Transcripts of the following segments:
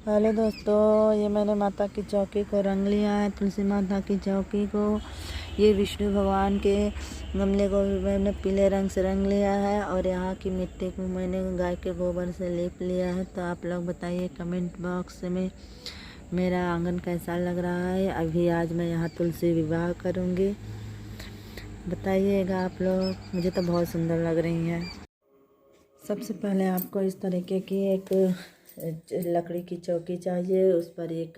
Hello दोस्तों, ये मैंने माता की चौकी को रंग लिया है। तुलसी माता की चौकी को, ये विष्णु भगवान के गमले को भी मैंने पीले रंग से रंग लिया है और यहाँ की मिट्टी को मैंने गाय के गोबर से लेप लिया है। तो आप लोग बताइए कमेंट बॉक्स में मेरा आंगन कैसा लग रहा है। अभी आज मैं यहाँ तुलसी विवाह करूँगी, बताइएगा आप लोग। मुझे तो बहुत सुंदर लग रही हैं। सबसे पहले आपको इस तरीके की एक लकड़ी की चौकी चाहिए, उस पर एक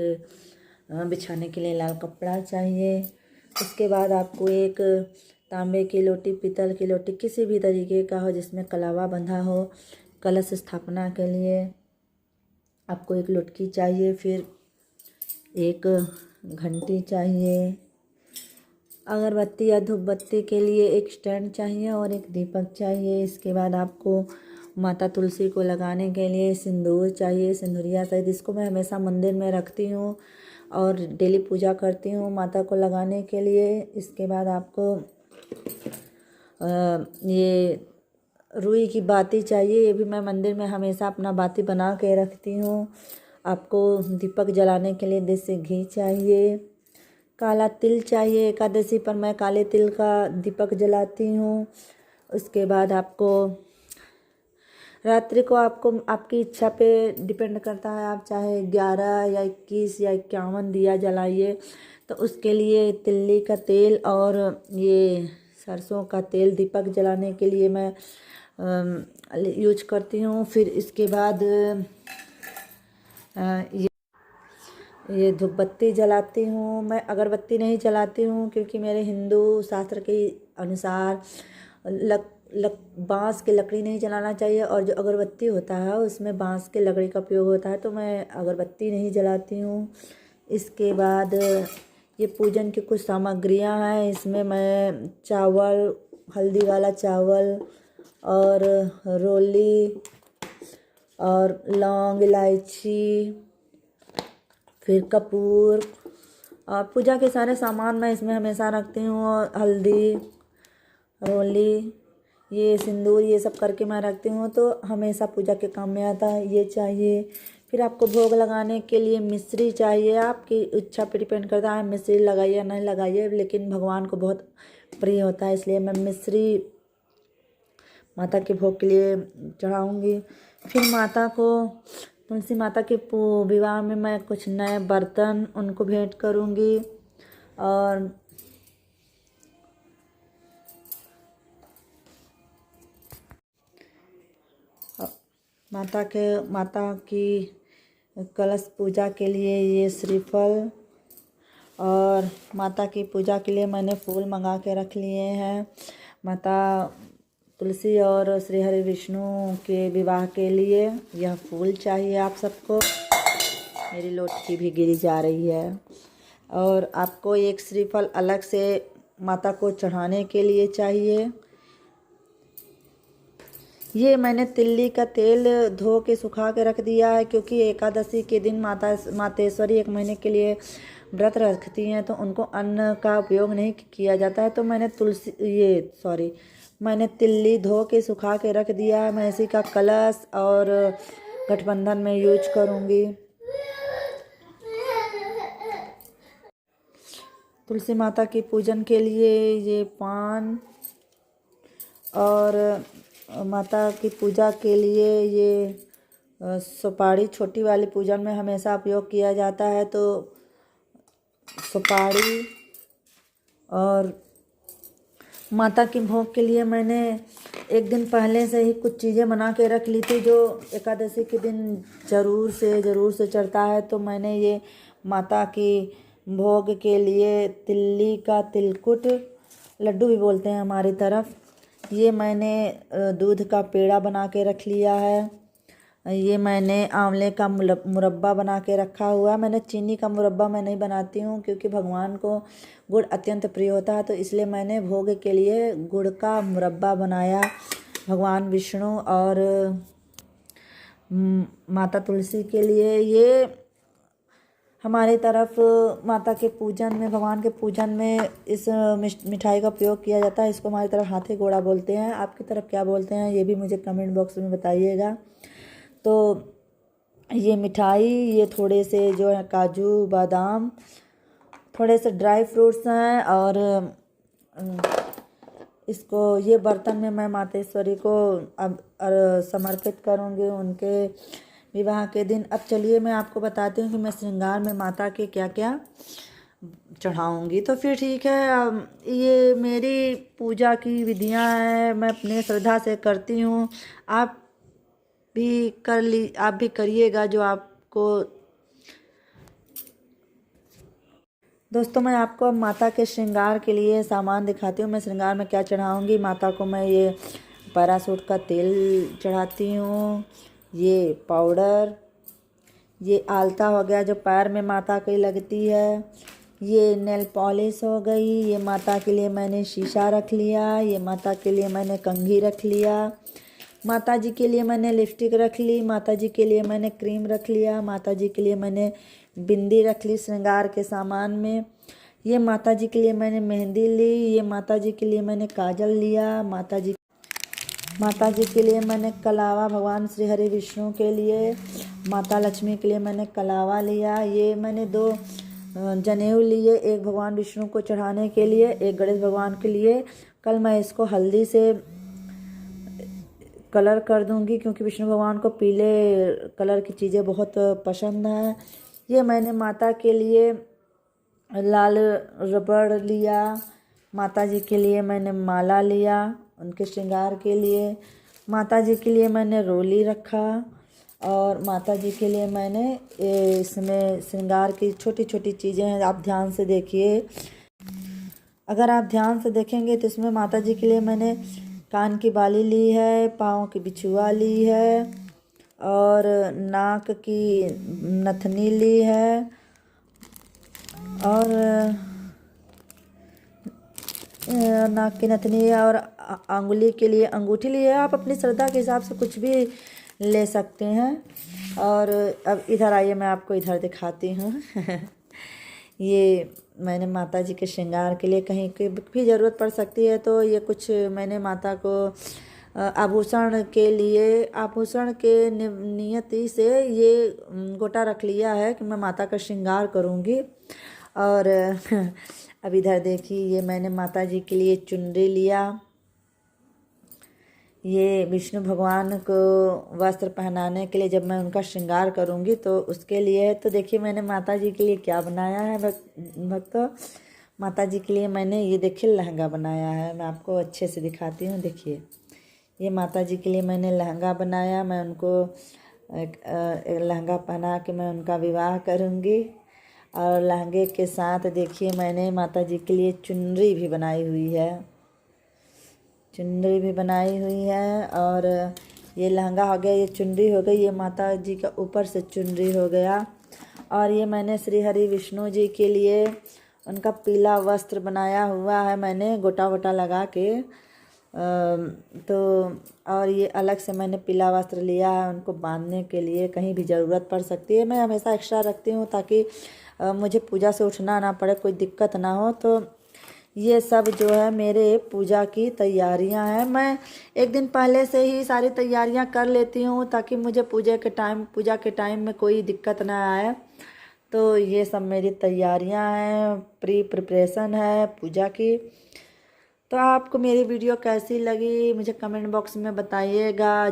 बिछाने के लिए लाल कपड़ा चाहिए। उसके बाद आपको एक तांबे की लोटी, पीतल की लोटी, किसी भी तरीके का हो जिसमें कलावा बंधा हो। कलश स्थापना के लिए आपको एक लुटकी चाहिए, फिर एक घंटी चाहिए। अगरबत्ती या धूप बत्ती के लिए एक स्टैंड चाहिए और एक दीपक चाहिए। इसके बाद आपको माता तुलसी को लगाने के लिए सिंदूर चाहिए, सिंदूरिया सहित। इसको मैं हमेशा मंदिर में रखती हूँ और डेली पूजा करती हूँ माता को लगाने के लिए। इसके बाद आपको ये रुई की बाती चाहिए, ये भी मैं मंदिर में हमेशा अपना बाती बना के रखती हूँ। आपको दीपक जलाने के लिए देसी घी चाहिए। काला तिल चाहिए, एकादशी पर मैं काले तिल का दीपक जलाती हूँ। उसके बाद आपको रात्रि को आपको आपकी इच्छा पे डिपेंड करता है, आप चाहे 11 या 21 या 51 दिया जलाइए। तो उसके लिए तिल्ली का तेल और ये सरसों का तेल दीपक जलाने के लिए मैं यूज करती हूँ। फिर इसके बाद ये धूप बत्ती जलाती हूँ। मैं अगरबत्ती नहीं जलाती हूँ क्योंकि मेरे हिंदू शास्त्र के अनुसार बांस की लकड़ी नहीं जलाना चाहिए और जो अगरबत्ती होता है उसमें बांस के लकड़ी का उपयोग होता है, तो मैं अगरबत्ती नहीं जलाती हूँ। इसके बाद ये पूजन की कुछ सामग्रियाँ हैं। इसमें मैं चावल, हल्दी वाला चावल और रोली और लौंग, इलायची, फिर कपूर और पूजा के सारे सामान मैं इसमें हमेशा रखती हूँ। और हल्दी, रोली, ये सिंदूर, ये सब करके मैं रखती हूँ, तो हमेशा पूजा के काम में आता है। ये चाहिए। फिर आपको भोग लगाने के लिए मिश्री चाहिए। आपकी इच्छा पर डिपेंड करता है मिश्री लगाइए या नहीं लगाइए, लेकिन भगवान को बहुत प्रिय होता है, इसलिए मैं मिश्री माता के भोग के लिए चढ़ाऊँगी। फिर माता को, तुलसी माता के विवाह में मैं कुछ नए बर्तन उनको भेंट करूँगी। और माता की कलश पूजा के लिए ये श्रीफल और माता की पूजा के लिए मैंने फूल मंगा के रख लिए हैं। माता तुलसी और श्री हरि विष्णु के विवाह के लिए यह फूल चाहिए आप सबको। मेरी लोटकी भी गिरी जा रही है। और आपको एक श्रीफल अलग से माता को चढ़ाने के लिए चाहिए। ये मैंने तिल्ली का तेल धो के सुखा के रख दिया है क्योंकि एकादशी के दिन मातेश्वरी 1 महीने के लिए व्रत रखती हैं, तो उनको अन्न का उपयोग नहीं किया जाता है। तो मैंने तिल्ली धो के सुखा के रख दिया है। मैं इसी का कलश और गठबंधन में यूज करूँगी। तुलसी माता की पूजन के लिए ये पान और माता की पूजा के लिए ये सुपारी, छोटी वाली पूजन में हमेशा उपयोग किया जाता है, तो सुपारी। और माता के भोग के लिए मैंने एक दिन पहले से ही कुछ चीज़ें बना के रख ली थी जो एकादशी के दिन ज़रूर से चढ़ता है। तो मैंने ये माता की भोग के लिए तिल्ली का तिलकुट, लड्डू भी बोलते हैं हमारी तरफ, ये मैंने दूध का पेड़ा बना के रख लिया है। ये मैंने आंवले का मुरब्बा बना के रखा हुआ है। मैंने चीनी का मुरब्बा मैं नहीं बनाती हूँ क्योंकि भगवान को गुड़ अत्यंत प्रिय होता है, तो इसलिए मैंने भोग के लिए गुड़ का मुरब्बा बनाया। भगवान विष्णु और माता तुलसी के लिए ये हमारी तरफ माता के पूजन में, भगवान के पूजन में इस मिठाई का प्रयोग किया जाता है। इसको हमारी तरफ हाथी घोड़ा बोलते हैं। आपकी तरफ क्या बोलते हैं ये भी मुझे कमेंट बॉक्स में बताइएगा। तो ये मिठाई, ये थोड़े से जो है काजू बादाम, थोड़े से ड्राई फ्रूट्स हैं। और इसको ये बर्तन में मैं मातेश्वरी को अब समर्पित करूँगी उनके विवाह के दिन। अब चलिए मैं आपको बताती हूँ कि मैं श्रृंगार में माता के क्या क्या चढ़ाऊँगी। तो फिर ठीक है, ये मेरी पूजा की विधियाँ हैं, मैं अपने श्रद्धा से करती हूँ। आप भी करिएगा जो आपको। दोस्तों मैं आपको माता के श्रृंगार के लिए सामान दिखाती हूँ। मैं श्रृंगार में क्या चढ़ाऊँगी माता को। मैं ये पैराशूट का तेल चढ़ाती हूँ, ये पाउडर, ये आलता हो गया जो पैर में माता की लगती है, ये नेल पॉलिश हो गई, ये माता के लिए मैंने शीशा रख लिया, ये माता के लिए मैंने कंघी रख लिया, माता जी के लिए मैंने लिपस्टिक रख ली, माता जी के लिए मैंने क्रीम रख लिया, माता जी के लिए मैंने बिंदी रख ली श्रृंगार के सामान में, ये माता जी के लिए मैंने मेहंदी ली, ये माता जी के लिए मैंने काजल लिया, माता जी के लिए मैंने कलावा, भगवान श्री हरि विष्णु के लिए, माता लक्ष्मी के लिए मैंने कलावा लिया, ये मैंने 2 जनेऊ लिए, एक भगवान विष्णु को चढ़ाने के लिए, एक गणेश भगवान के लिए। कल मैं इसको हल्दी से कलर कर दूंगी क्योंकि विष्णु भगवान को पीले कलर की चीज़ें बहुत पसंद हैं। ये मैंने माता के लिए लाल रबड़ लिया, माता जी के लिए मैंने माला लिया उनके श्रृंगार के लिए, माता जी के लिए मैंने रोली रखा, और माता जी के लिए मैंने इसमें श्रृंगार की छोटी छोटी चीज़ें हैं। आप ध्यान से देखिए, अगर आप ध्यान से देखेंगे तो इसमें माता जी के लिए मैंने कान की बाली ली है, पाँव की बिछुआ ली है, और नाक की नथनी ली है, और नाक की नथनी और अंगुली के लिए अंगूठी ली है। आप अपनी श्रद्धा के हिसाब से कुछ भी ले सकते हैं। और अब इधर आइए, मैं आपको इधर दिखाती हूँ ये मैंने माता जी के श्रृंगार के लिए कहीं की भी ज़रूरत पड़ सकती है तो ये कुछ मैंने माता को आभूषण के लिए, आभूषण के नियति से ये गोटा रख लिया है कि मैं माता का श्रृंगार करूँगी। और अब इधर देखिए, ये मैंने माता जी के लिए चुनरी लिया, ये विष्णु भगवान को वस्त्र पहनाने के लिए जब मैं उनका श्रृंगार करूंगी तो उसके लिए है। तो देखिए मैंने माता जी के लिए क्या बनाया है भक्तों। माता जी के लिए मैंने ये देखिए लहंगा बनाया है, मैं आपको अच्छे से दिखाती हूँ। देखिए ये माता जी के लिए मैंने लहंगा बनाया, मैं उनको एक लहंगा पहना के मैं उनका विवाह करूँगी। और लहंगे के साथ देखिए मैंने माता जी के लिए चुनरी भी बनाई हुई है, चुनरी भी बनाई हुई है। और ये लहंगा हो गया, ये चुनरी हो गई, ये माता जी का ऊपर से चुनरी हो गया। और ये मैंने श्री हरि विष्णु जी के लिए उनका पीला वस्त्र बनाया हुआ है मैंने गोटा वोटा लगा के। तो और ये अलग से मैंने पीला वस्त्र लिया है उनको बांधने के लिए, कहीं भी ज़रूरत पड़ सकती है। मैं हमेशा एक्स्ट्रा रखती हूँ ताकि मुझे पूजा से उठना ना पड़े, कोई दिक्कत ना हो। तो ये सब जो है मेरे पूजा की तैयारियां हैं। मैं एक दिन पहले से ही सारी तैयारियां कर लेती हूँ ताकि मुझे पूजा के टाइम में कोई दिक्कत ना आए। तो ये सब मेरी तैयारियां हैं, प्रिपरेशन है पूजा की। तो आपको मेरी वीडियो कैसी लगी मुझे कमेंट बॉक्स में बताइएगा।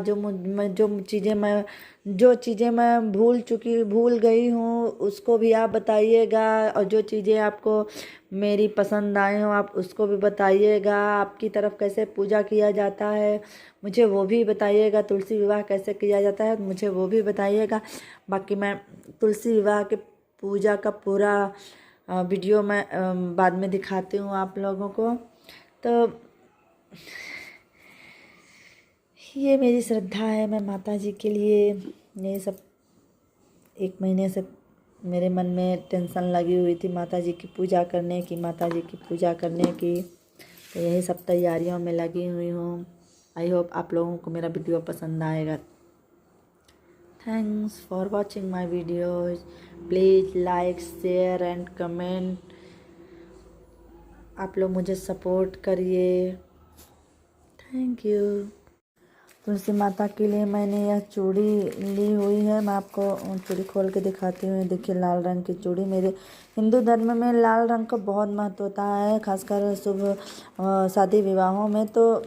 जो चीज़ें मैं भूल गई हूँ उसको भी आप बताइएगा, और जो चीज़ें आपको मेरी पसंद आई हो आप उसको भी बताइएगा। आपकी तरफ कैसे पूजा किया जाता है मुझे वो भी बताइएगा, तुलसी विवाह कैसे किया जाता है मुझे वो भी बताइएगा। बाकी मैं तुलसी विवाह के पूजा का पूरा वीडियो मैं बाद में दिखाती हूँ आप लोगों को। तो ये मेरी श्रद्धा है, मैं माता जी के लिए ये सब 1 महीने से मेरे मन में टेंशन लगी हुई थी माता जी की पूजा करने की, तो यही सब तैयारियों में लगी हुई हूँ। आई होप आप लोगों को मेरा वीडियो पसंद आएगा। Thanks for watching my videos, please like share and comment. आप लोग मुझे सपोर्ट करिए। Thank you. तुलसी माता के लिए मैंने यह चूड़ी ली हुई है। मैं आपको चूड़ी खोल के दिखाती हूँ। देखिए लाल रंग की चूड़ी। मेरे हिंदू धर्म में लाल रंग का बहुत महत्व होता है, खासकर शुभ शादी विवाहों में। तो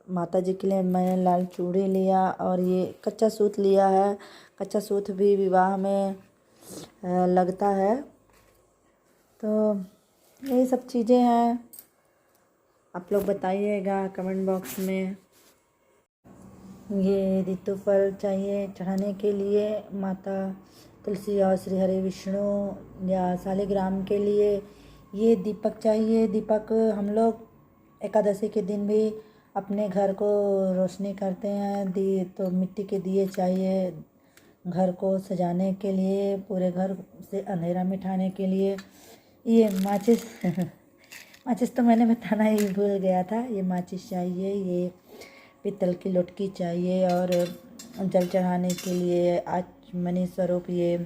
माता जी के लिए मैंने लाल चूड़ी लिया और ये कच्चा सूत लिया है। कच्चा सूत भी विवाह में लगता है। तो यही सब चीज़ें हैं। आप लोग बताइएगा कमेंट बॉक्स में। ये ऋतु फल चाहिए चढ़ाने के लिए माता तुलसी और श्री हरि विष्णु या शालिग्राम के लिए। ये दीपक चाहिए। दीपक हम लोग एकादशी के दिन भी अपने घर को रोशनी करते हैं। दिए तो मिट्टी के दिए चाहिए घर को सजाने के लिए, पूरे घर से अंधेरा मिटाने के लिए। ये माचिस माचिस तो मैंने बताना ही भूल गया था। ये माचिस चाहिए। ये पीतल की लोटकी चाहिए और जल चढ़ाने के लिए आचमनी स्वरूप ये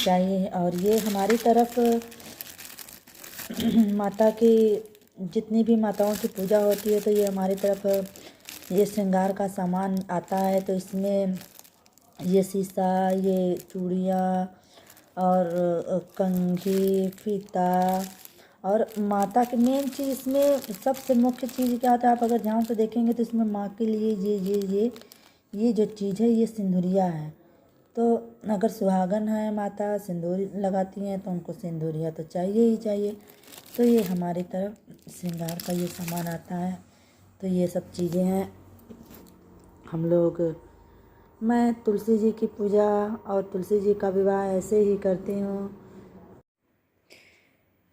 चाहिए। और ये हमारी तरफ माता की जितनी भी माताओं की पूजा होती है तो ये हमारी तरफ ये श्रृंगार का सामान आता है। तो इसमें ये शीशा, ये चूड़ियाँ और कंघी, फीता और माता की मेन चीज़ इसमें सबसे मुख्य चीज़ क्या होता है, आप अगर ध्यान से देखेंगे तो इसमें माँ के लिए ये जो चीज़ है ये सिंदूरिया है। तो अगर सुहागन है माता सिंदूर लगाती हैं तो उनको सिंदूरिया तो चाहिए ही चाहिए। तो ये हमारी तरफ श्रृंगार का ये सामान आता है। तो ये सब चीज़ें हैं हम लोग। मैं तुलसी जी की पूजा और तुलसी जी का विवाह ऐसे ही करती हूँ।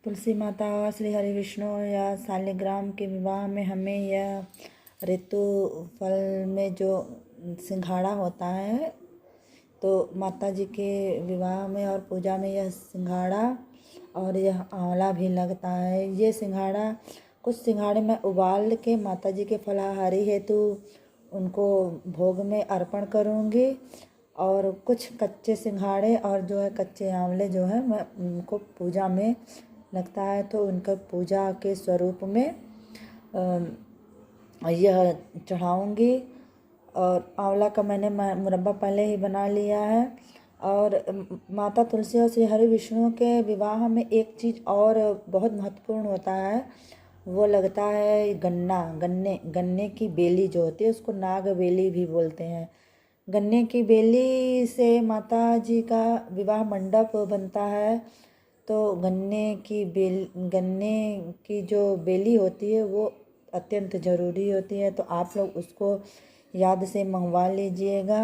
तुलसी माता और श्री हरि विष्णु या शालिग्राम के विवाह में हमें यह ऋतु फल में जो सिंघाड़ा होता है, तो माता जी के विवाह में और पूजा में यह सिंघाड़ा और यह आंवला भी लगता है। ये सिंघाड़ा कुछ सिंघाड़े मैं उबाल के माता जी के फलाहारी हेतु उनको भोग में अर्पण करूँगी और कुछ कच्चे सिंघाड़े और जो है कच्चे आंवले जो है मैं उनको पूजा में लगता है तो उनका पूजा के स्वरूप में यह चढ़ाऊँगी। और आंवला का मैंने मुरब्बा पहले ही बना लिया है। और माता तुलसी और श्री हरि विष्णु के विवाह में एक चीज़ और बहुत महत्वपूर्ण होता है, वो लगता है गन्ने की बेली जो होती है उसको नाग बेली भी बोलते हैं। गन्ने की बेली से माता जी का विवाह मंडप बनता है। तो गन्ने की जो बेली होती है वो अत्यंत ज़रूरी होती है। तो आप लोग उसको याद से मंगवा लीजिएगा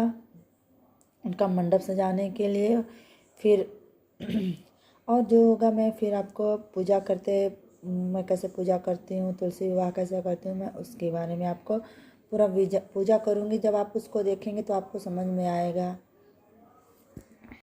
उनका मंडप सजाने के लिए। फिर और जो होगा मैं फिर आपको मैं कैसे पूजा करती हूँ, तुलसी विवाह कैसे करती हूँ, मैं उसके बारे में आपको पूरा पूजा करूँगी। जब आप उसको देखेंगे तो आपको समझ में आएगा।